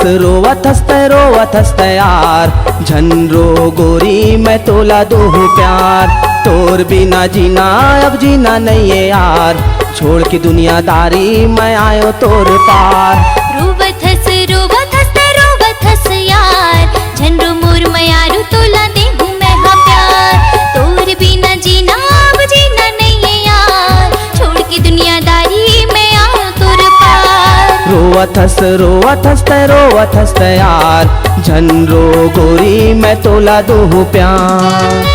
रोवत हंसते यार, झनरो गोरी मैं तोला दूँ प्यार। तोर बिना जीना अब जीना नहीं है यार, छोड़ के दुनियादारी मैं आयो तोर पार। रोवत हंस यार, झनरो मोर मयारू तोला देहूँ मैं हाँ प्यार। तोर बिना जीना अब जीना नहीं है यार, छोड़ के दुनियादारी मैं आयो तोर पार। रोवत हंसते यार, झनरो गोरी मैं तोला दूँ प्यार।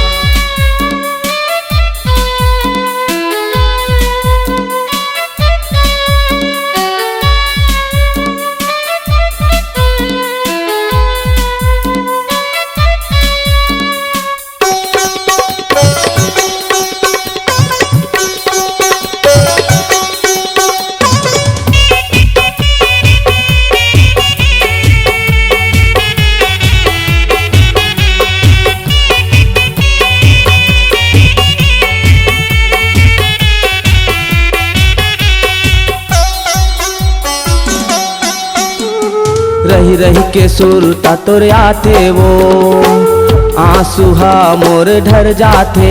रही रही के सुरता तोर आते वो, आंसू हा मोर ढर जाते।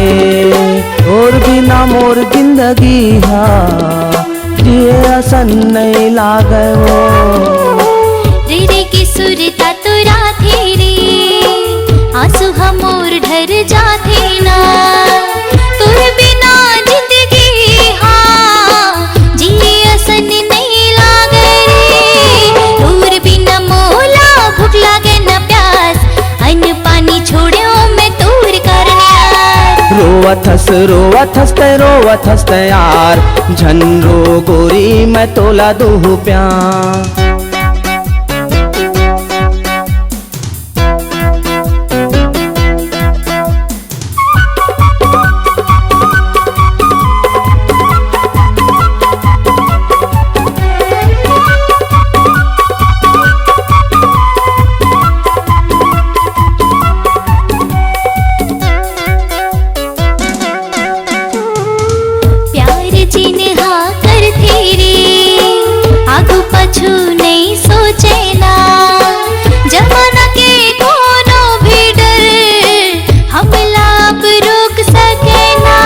और बिना मोर जिंदगी हा जिए असन नहीं लागे वो। रे की सुरता तोरा थे रे, आंसू हा मोर ढर जाते ना। तोर बिना जिंदगी हा जिए असन नहीं लागे रे। तोर बिना मोला भूख लागे न प्यास, अन्न पानी छोड़ो मैं तोर कारण यार। रोवत हंसते यार, झनरो गोरी मैं तोला दूँ प्यार। पाछू नहीं सोचे ना, जमाना के कोनो भी डर हमला अब रोक सके ना।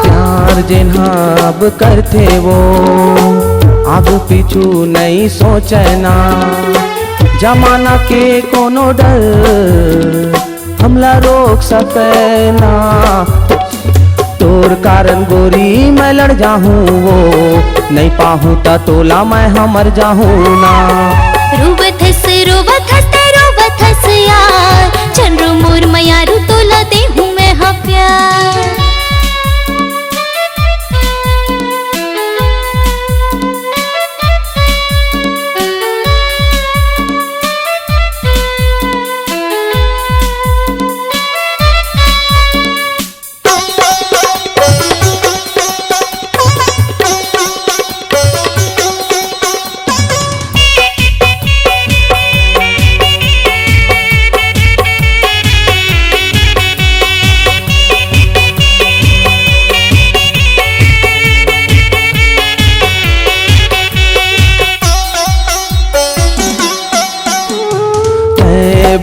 प्यार जिन्हा अब करते वो, आगू पीछू नहीं सोचे ना। जमाना के कोनो डर हमला रोक सके ना। तोर कारण गोरी मैं लड़ जाहूँ वो, नहीं पाहूँ ता तोला मैं मर जाहूँ ना। रोवत हंस यार, झनरो मोर मयारू तोला देहूँ मैं हाँ प्यार।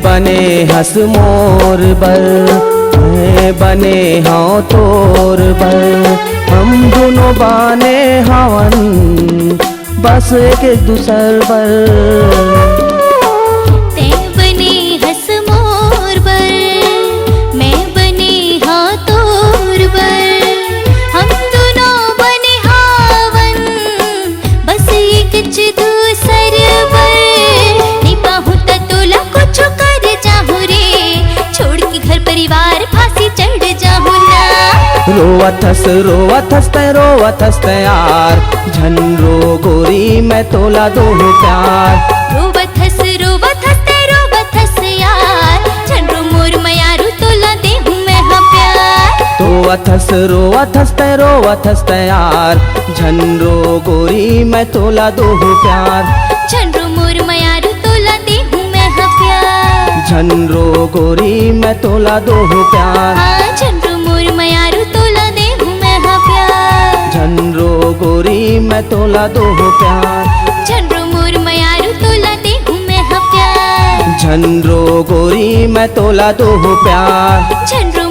बने हंस मोर बल, मैं बने हाँ तोर बल। हम दोनों बाने हवन बस एक दूसर बल। ते बने हंस मोर बल, मैं बने हाँ तोर बल। हम दोनों बने हवन बस एक दूसर बल। नहीं पाहूँ ता तोला कुछ कर जाहूँ रे, छोड़ के घर परिवार फांसी चढ़ जाहूँ ना। रोवत हंसते यार, झनरो गोरी मैं तोला दूँ प्यार। रोवत हंस यार, झनरो मोर मयारू तोला देहूँ मैं हाँ प्यार। रोवत हंसते यार, झनरो गोरी मैं तोला दूँ प्यार। झनरो मोर मयारू तोला देहूँ मैं हाँ प्यार। झनरो गोरी मैं तोला दूँ प्यार। हाँ झनरो मोर मयारू तोला देहूँ मैं हाँ प्यार। झनरो गोरी मैं तोला दूँ प्यार। झनरो मोर मयारू तोला देहूँ मैं हाँ झनरो गोरी मैं तोला दो प्यार। झनरो